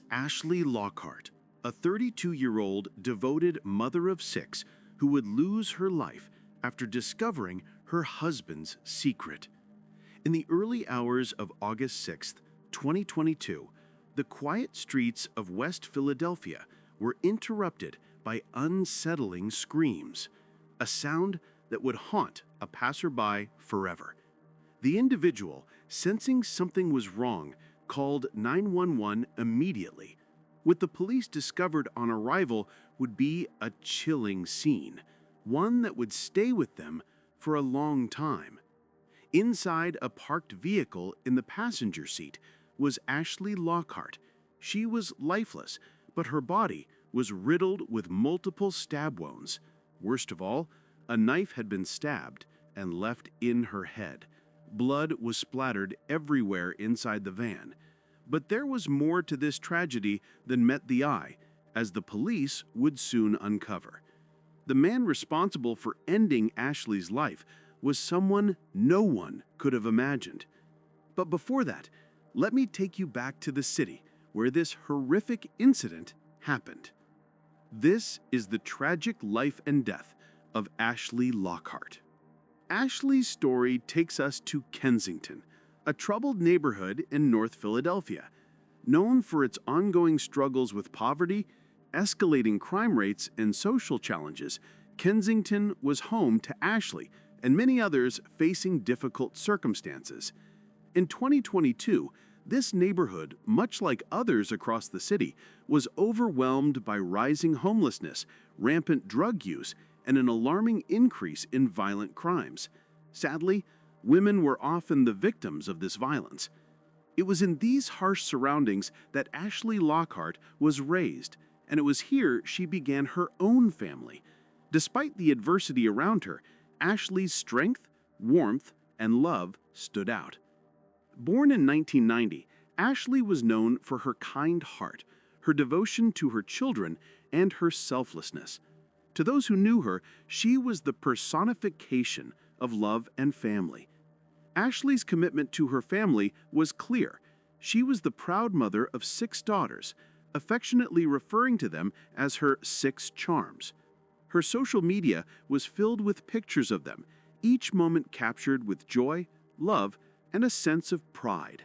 Ashley Lockhart, a 32-year-old devoted mother of six who would lose her life after discovering her husband's secret. In the early hours of August 6, 2022, the quiet streets of West Philadelphia were interrupted by unsettling screams, a sound that would haunt a passerby forever. The individual, sensing something was wrong, called 911 immediately. What the police discovered on arrival would be a chilling scene, one that would stay with them for a long time. Inside a parked vehicle in the passenger seat was Ashley Lockhart. She was lifeless, but her body was riddled with multiple stab wounds. Worst of all, a knife had been stabbed and left in her head. Blood was splattered everywhere inside the van. But there was more to this tragedy than met the eye, as the police would soon uncover. The man responsible for ending Ashley's life was someone no one could have imagined. But before that, let me take you back to the city where this horrific incident happened. This is the tragic life and death of Ashley Lockhart. Ashley's story takes us to Kensington, a troubled neighborhood in North Philadelphia. Known for its ongoing struggles with poverty, escalating crime rates, and social challenges, Kensington was home to Ashley and many others facing difficult circumstances. In 2022, this neighborhood, much like others across the city, was overwhelmed by rising homelessness, rampant drug use, and an alarming increase in violent crimes. Sadly, women were often the victims of this violence. It was in these harsh surroundings that Ashley Lockhart was raised, and it was here she began her own family. Despite the adversity around her, Ashley's strength, warmth, and love stood out. Born in 1990, Ashley was known for her kind heart, her devotion to her children, and her selflessness. To those who knew her, she was the personification of love and family. Ashley's commitment to her family was clear. She was the proud mother of 6 daughters, affectionately referring to them as her 6 charms. Her social media was filled with pictures of them, each moment captured with joy, love, and a sense of pride.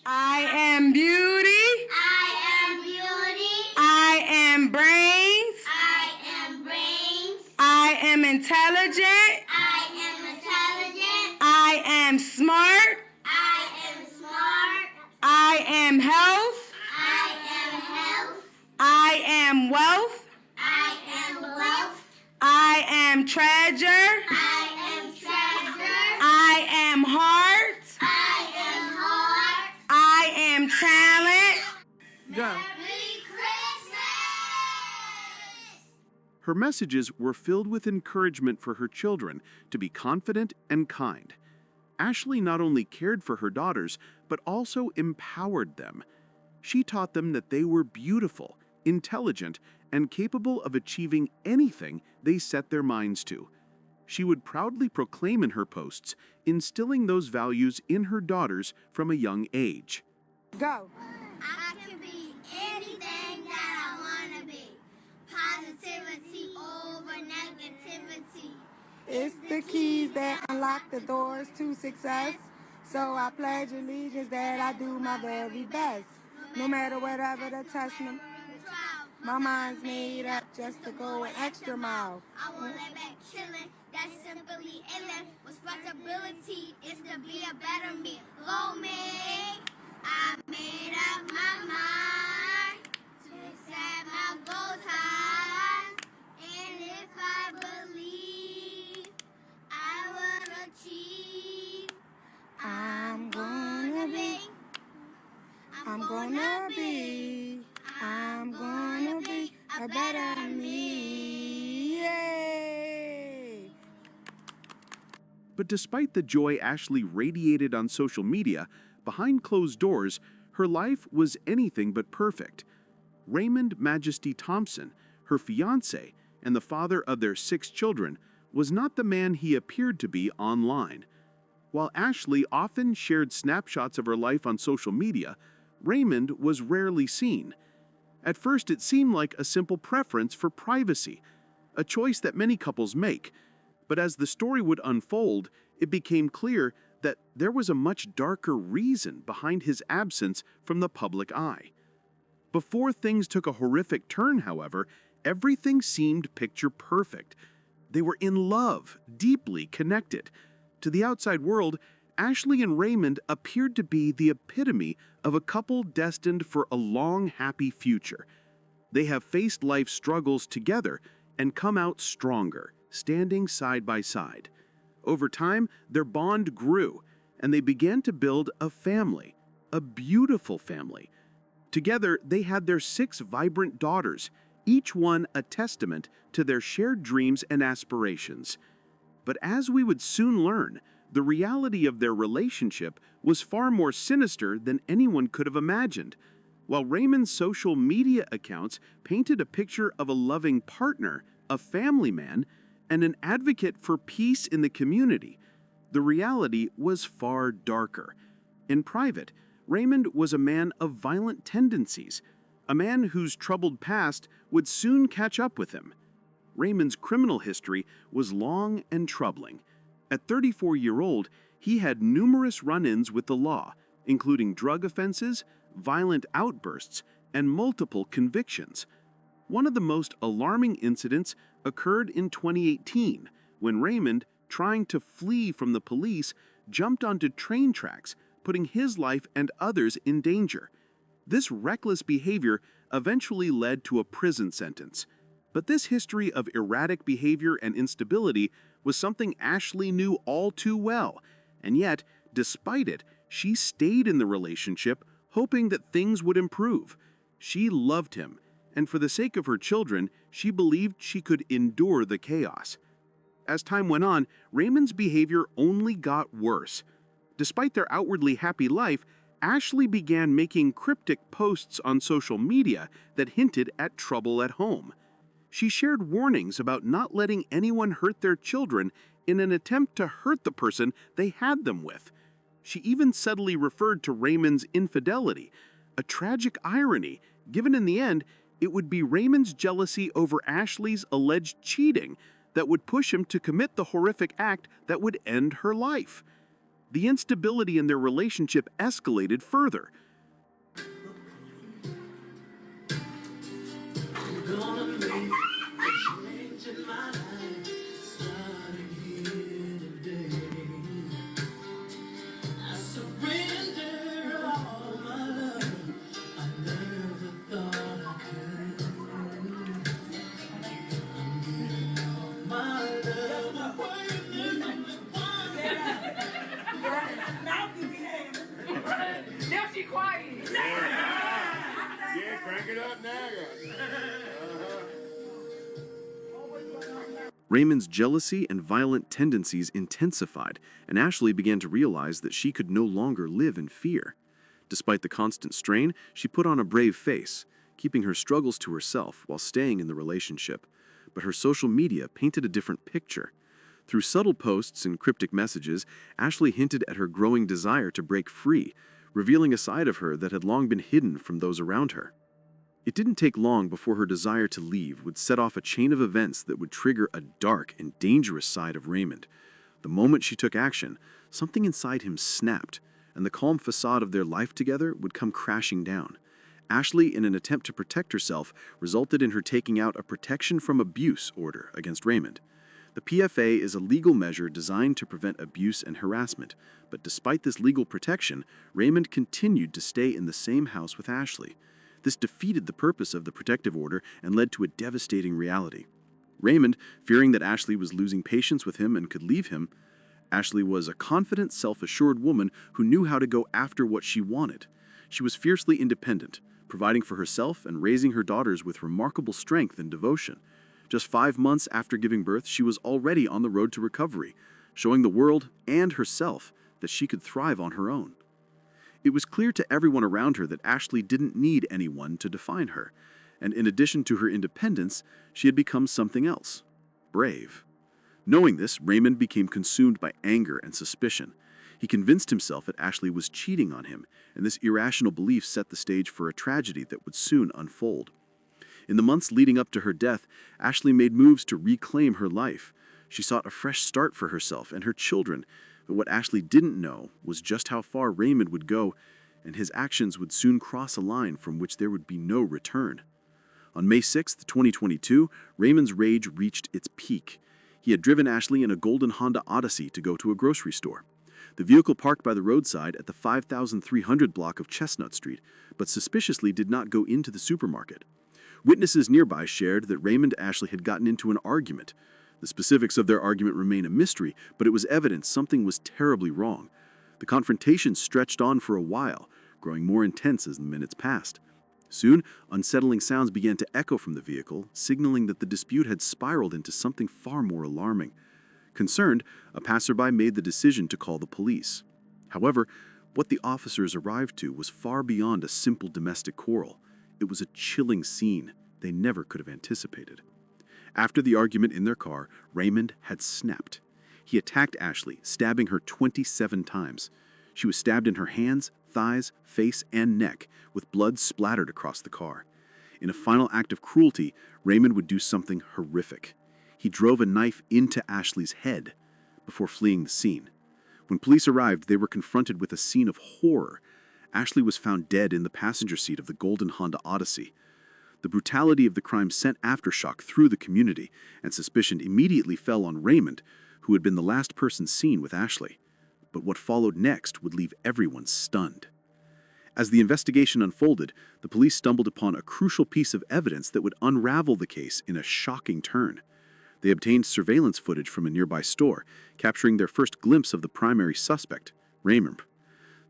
I am beauty. I am beauty. I am brains. I am brains. I am intelligent. I am intelligent. I am smart. I am smart. I am health. I am health. I am wealth. I am wealth. I am treasure. I am treasure. I am heart. I am heart. I am talent. Go. Merry Christmas! Her messages were filled with encouragement for her children to be confident and kind. Ashley not only cared for her daughters, but also empowered them. She taught them that they were beautiful, intelligent, and capable of achieving anything they set their minds to. She would proudly proclaim in her posts, instilling those values in her daughters from a young age. Go. I can be anything that I want to be. Positivity over negativity. It's the keys that unlock the doors to success. So I pledge allegiance that I do my very best. No matter whatever the test, my mind's made up just to go an extra mile. I want to live back chillin', that's simply illin'. Responsibility is to be a better me. Go me, I made up my mind to set my goals high. And if I believe, I will achieve. I'm gonna be, I'm gonna be a better me. Yay! But despite the joy Ashley radiated on social media, behind closed doors, her life was anything but perfect. Raymond Majesty Thompson, her fiancé, and the father of their 6 children, was not the man he appeared to be online. While Ashley often shared snapshots of her life on social media, Raymond was rarely seen. At first, it seemed like a simple preference for privacy, a choice that many couples make. But as the story would unfold, it became clear that there was a much darker reason behind his absence from the public eye. Before things took a horrific turn, however, everything seemed picture perfect. They were in love, deeply connected. To the outside world, Ashley and Raymond appeared to be the epitome of a couple destined for a long, happy future. They have faced life's struggles together and come out stronger, standing side by side. Over time, their bond grew, and they began to build a family, a beautiful family. Together, they had their 6 vibrant daughters, each one a testament to their shared dreams and aspirations. But as we would soon learn, the reality of their relationship was far more sinister than anyone could have imagined. While Raymond's social media accounts painted a picture of a loving partner, a family man, and an advocate for peace in the community, the reality was far darker. In private, Raymond was a man of violent tendencies, a man whose troubled past would soon catch up with him. Raymond's criminal history was long and troubling. At 34-year-old, he had numerous run-ins with the law, including drug offenses, violent outbursts, and multiple convictions. One of the most alarming incidents occurred in 2018, when Raymond, trying to flee from the police, jumped onto train tracks, putting his life and others in danger. This reckless behavior eventually led to a prison sentence. But this history of erratic behavior and instability was something Ashley knew all too well, and yet, despite it, she stayed in the relationship, hoping that things would improve. She loved him, and for the sake of her children, she believed she could endure the chaos. As time went on, Raymond's behavior only got worse. Despite their outwardly happy life, Ashley began making cryptic posts on social media that hinted at trouble at home. She shared warnings about not letting anyone hurt their children in an attempt to hurt the person they had them with. She even subtly referred to Raymond's infidelity, a tragic irony, given in the end it would be Raymond's jealousy over Ashley's alleged cheating that would push him to commit the horrific act that would end her life. The instability in their relationship escalated further. Now she quiet. Yeah, crank it up now. Raymond's jealousy and violent tendencies intensified, and Ashley began to realize that she could no longer live in fear. Despite the constant strain, she put on a brave face, keeping her struggles to herself while staying in the relationship. But her social media painted a different picture. Through subtle posts and cryptic messages, Ashley hinted at her growing desire to break free, revealing a side of her that had long been hidden from those around her. It didn't take long before her desire to leave would set off a chain of events that would trigger a dark and dangerous side of Raymond. The moment she took action, something inside him snapped, and the calm facade of their life together would come crashing down. Ashley, in an attempt to protect herself, resulted in her taking out a protection from abuse order against Raymond. The PFA is a legal measure designed to prevent abuse and harassment, but despite this legal protection, Raymond continued to stay in the same house with Ashley. This defeated the purpose of the protective order and led to a devastating reality. Raymond, fearing that Ashley was losing patience with him and could leave him, Ashley was a confident, self-assured woman who knew how to go after what she wanted. She was fiercely independent, providing for herself and raising her daughters with remarkable strength and devotion. Just 5 months after giving birth, she was already on the road to recovery, showing the world and herself that she could thrive on her own. It was clear to everyone around her that Ashley didn't need anyone to define her, and in addition to her independence, she had become something else: brave. Knowing this, Raymond became consumed by anger and suspicion. He convinced himself that Ashley was cheating on him, and this irrational belief set the stage for a tragedy that would soon unfold. In the months leading up to her death, Ashley made moves to reclaim her life. She sought a fresh start for herself and her children, but what Ashley didn't know was just how far Raymond would go, and his actions would soon cross a line from which there would be no return. On May 6, 2022, Raymond's rage reached its peak. He had driven Ashley in a golden Honda Odyssey to go to a grocery store. The vehicle parked by the roadside at the 5300 block of Chestnut Street, but suspiciously did not go into the supermarket. Witnesses nearby shared that Raymond and Ashley had gotten into an argument. The specifics of their argument remain a mystery, but it was evident something was terribly wrong. The confrontation stretched on for a while, growing more intense as the minutes passed. Soon, unsettling sounds began to echo from the vehicle, signaling that the dispute had spiraled into something far more alarming. Concerned, a passerby made the decision to call the police. However, what the officers arrived to was far beyond a simple domestic quarrel. It was a chilling scene they never could have anticipated. After the argument in their car, Raymond had snapped. He attacked Ashley, stabbing her 27 times. She was stabbed in her hands, thighs, face, and neck, with blood splattered across the car. In a final act of cruelty, Raymond would do something horrific. He drove a knife into Ashley's head before fleeing the scene. When police arrived, they were confronted with a scene of horror. Ashley was found dead in the passenger seat of the golden Honda Odyssey. The brutality of the crime sent aftershock through the community, and suspicion immediately fell on Raymond, who had been the last person seen with Ashley. But what followed next would leave everyone stunned. As the investigation unfolded, the police stumbled upon a crucial piece of evidence that would unravel the case in a shocking turn. They obtained surveillance footage from a nearby store, capturing their first glimpse of the primary suspect, Raymond.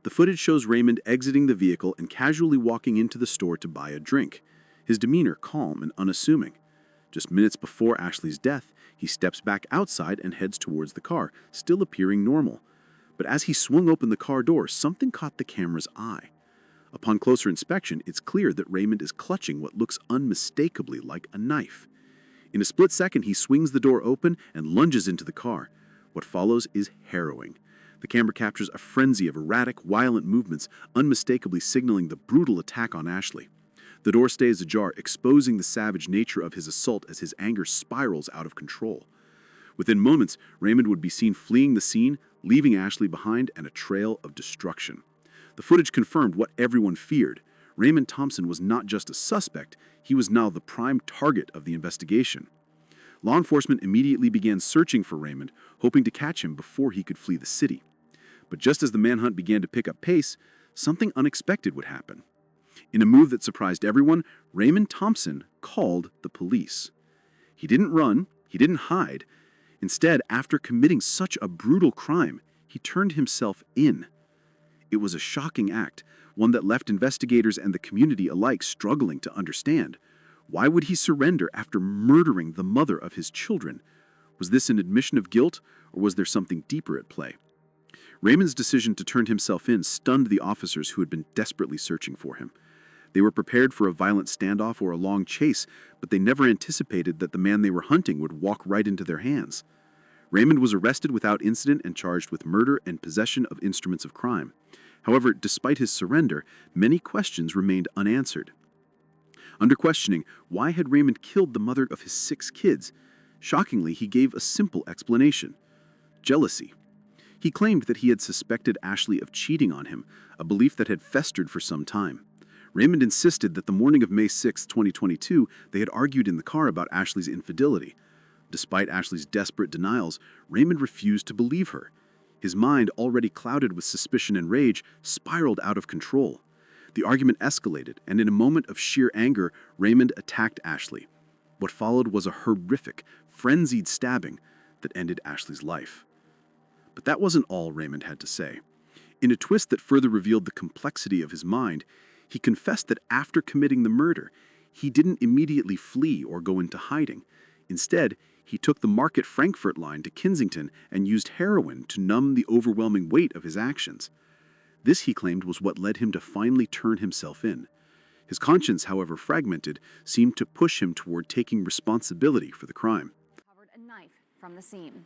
The footage shows Raymond exiting the vehicle and casually walking into the store to buy a drink, his demeanor calm and unassuming. Just minutes before Ashley's death, he steps back outside and heads towards the car, still appearing normal. But as he swung open the car door, something caught the camera's eye. Upon closer inspection, it's clear that Raymond is clutching what looks unmistakably like a knife. In a split second, he swings the door open and lunges into the car. What follows is harrowing. The camera captures a frenzy of erratic, violent movements, unmistakably signaling the brutal attack on Ashley. The door stays ajar, exposing the savage nature of his assault as his anger spirals out of control. Within moments, Raymond would be seen fleeing the scene, leaving Ashley behind and a trail of destruction. The footage confirmed what everyone feared. Raymond Thompson was not just a suspect, he was now the prime target of the investigation. Law enforcement immediately began searching for Raymond, hoping to catch him before he could flee the city. But just as the manhunt began to pick up pace, something unexpected would happen. In a move that surprised everyone, Raymond Thompson called the police. He didn't run, he didn't hide. Instead, after committing such a brutal crime, he turned himself in. It was a shocking act, one that left investigators and the community alike struggling to understand. Why would he surrender after murdering the mother of his children? Was this an admission of guilt, or was there something deeper at play? Raymond's decision to turn himself in stunned the officers who had been desperately searching for him. They were prepared for a violent standoff or a long chase, but they never anticipated that the man they were hunting would walk right into their hands. Raymond was arrested without incident and charged with murder and possession of instruments of crime. However, despite his surrender, many questions remained unanswered. Under questioning, why had Raymond killed the mother of his 6 kids? Shockingly, he gave a simple explanation: jealousy. He claimed that he had suspected Ashley of cheating on him, a belief that had festered for some time. Raymond insisted that the morning of May 6, 2022, they had argued in the car about Ashley's infidelity. Despite Ashley's desperate denials, Raymond refused to believe her. His mind, already clouded with suspicion and rage, spiraled out of control. The argument escalated, and in a moment of sheer anger, Raymond attacked Ashley. What followed was a horrific, frenzied stabbing that ended Ashley's life. But that wasn't all Raymond had to say. In a twist that further revealed the complexity of his mind, he confessed that after committing the murder, he didn't immediately flee or go into hiding. Instead, he took the Market Frankfurt line to Kensington and used heroin to numb the overwhelming weight of his actions. This, he claimed, was what led him to finally turn himself in. His conscience, however fragmented, seemed to push him toward taking responsibility for the crime. Recovered a knife from the scene.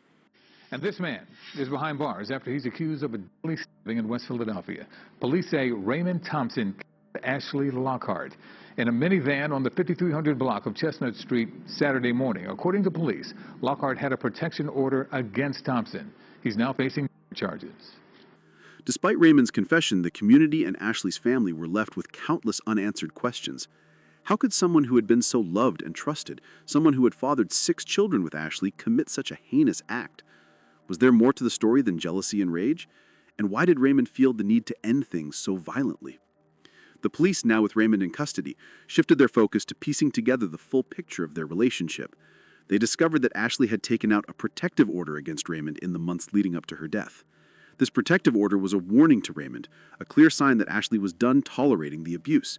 And this man is behind bars after he's accused of a deadly stabbing in West Philadelphia. Police say Raymond Thompson killed Ashley Lockhart in a minivan on the 5300 block of Chestnut Street Saturday morning. According to police, Lockhart had a protection order against Thompson. He's now facing charges. Despite Raymond's confession, the community and Ashley's family were left with countless unanswered questions. How could someone who had been so loved and trusted, someone who had fathered 6 children with Ashley, commit such a heinous act? Was there more to the story than jealousy and rage? And why did Raymond feel the need to end things so violently? The police, now with Raymond in custody, shifted their focus to piecing together the full picture of their relationship. They discovered that Ashley had taken out a protective order against Raymond in the months leading up to her death. This protective order was a warning to Raymond, a clear sign that Ashley was done tolerating the abuse.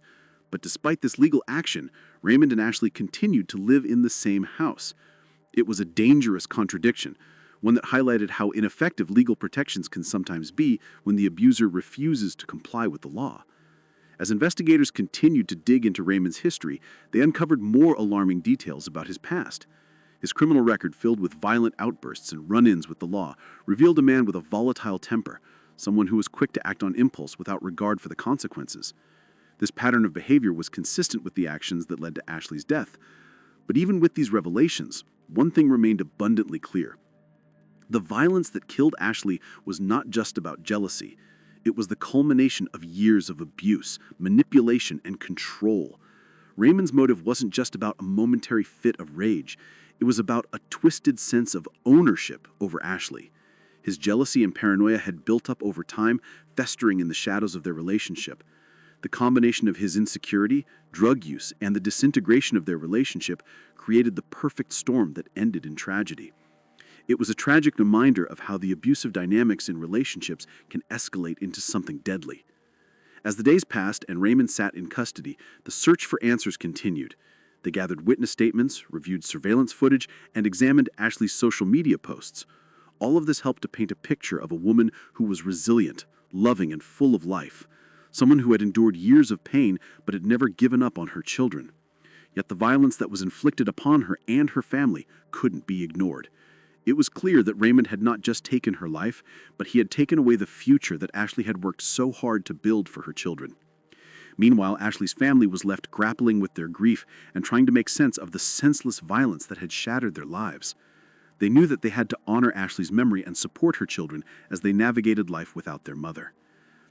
But despite this legal action, Raymond and Ashley continued to live in the same house. It was a dangerous contradiction, one that highlighted how ineffective legal protections can sometimes be when the abuser refuses to comply with the law. As investigators continued to dig into Raymond's history, they uncovered more alarming details about his past. His criminal record, filled with violent outbursts and run-ins with the law, revealed a man with a volatile temper, someone who was quick to act on impulse without regard for the consequences. This pattern of behavior was consistent with the actions that led to Ashley's death. But even with these revelations, one thing remained abundantly clear. The violence that killed Ashley was not just about jealousy. It was the culmination of years of abuse, manipulation, and control. Raymond's motive wasn't just about a momentary fit of rage. It was about a twisted sense of ownership over Ashley. His jealousy and paranoia had built up over time, festering in the shadows of their relationship. The combination of his insecurity, drug use, and the disintegration of their relationship created the perfect storm that ended in tragedy. It was a tragic reminder of how the abusive dynamics in relationships can escalate into something deadly. As the days passed and Raymond sat in custody, the search for answers continued. They gathered witness statements, reviewed surveillance footage, and examined Ashley's social media posts. All of this helped to paint a picture of a woman who was resilient, loving, and full of life. Someone who had endured years of pain but had never given up on her children. Yet the violence that was inflicted upon her and her family couldn't be ignored. It was clear that Raymond had not just taken her life, but he had taken away the future that Ashley had worked so hard to build for her children. Meanwhile, Ashley's family was left grappling with their grief and trying to make sense of the senseless violence that had shattered their lives. They knew that they had to honor Ashley's memory and support her children as they navigated life without their mother.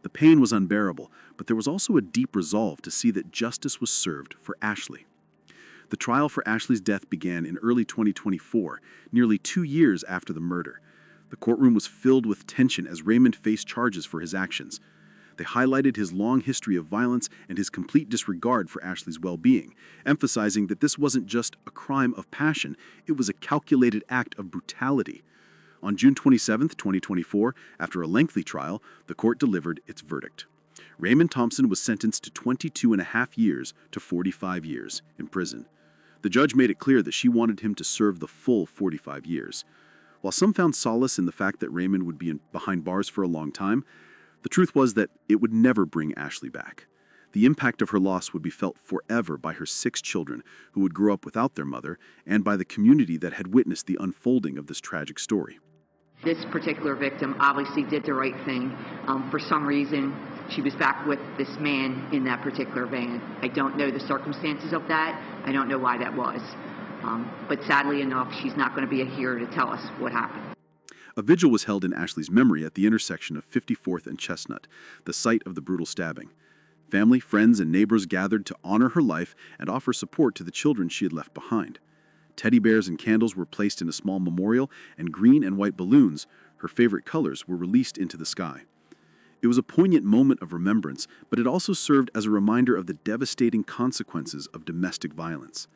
The pain was unbearable, but there was also a deep resolve to see that justice was served for Ashley. The trial for Ashley's death began in early 2024, nearly 2 years after the murder. The courtroom was filled with tension as Raymond faced charges for his actions. They highlighted his long history of violence and his complete disregard for Ashley's well-being, emphasizing that this wasn't just a crime of passion, it was a calculated act of brutality. On June 27, 2024, after a lengthy trial, the court delivered its verdict. Raymond Thompson was sentenced to 22.5 years to 45 years in prison. The judge made it clear that she wanted him to serve the full 45 years. While some found solace in the fact that Raymond would be behind bars for a long time, the truth was that it would never bring Ashley back. The impact of her loss would be felt forever by her 6 children who would grow up without their mother, and by the community that had witnessed the unfolding of this tragic story. This particular victim obviously did the right thing. For some reason, she was back with this man in that particular van. I don't know the circumstances of that. I don't know why that was. But sadly enough, she's not going to be here to tell us what happened. A vigil was held in Ashley's memory at the intersection of 54th and Chestnut, the site of the brutal stabbing. Family, friends, and neighbors gathered to honor her life and offer support to the children she had left behind. Teddy bears and candles were placed in a small memorial, and green and white balloons, her favorite colors, were released into the sky. It was a poignant moment of remembrance, but it also served as a reminder of the devastating consequences of domestic violence.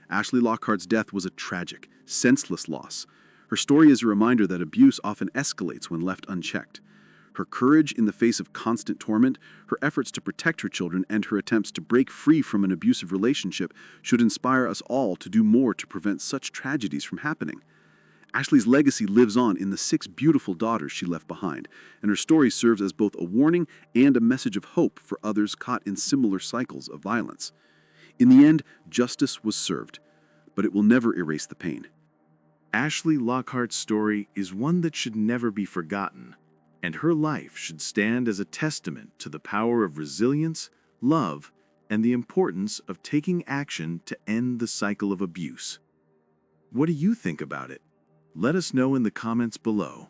Ashley Lockhart's death was a tragic, senseless loss. Her story is a reminder that abuse often escalates when left unchecked. Her courage in the face of constant torment, her efforts to protect her children, and her attempts to break free from an abusive relationship should inspire us all to do more to prevent such tragedies from happening. Ashley's legacy lives on in the 6 beautiful daughters she left behind, and her story serves as both a warning and a message of hope for others caught in similar cycles of violence. In the end, justice was served, but it will never erase the pain. Ashley Lockhart's story is one that should never be forgotten, and her life should stand as a testament to the power of resilience, love, and the importance of taking action to end the cycle of abuse. What do you think about it? Let us know in the comments below.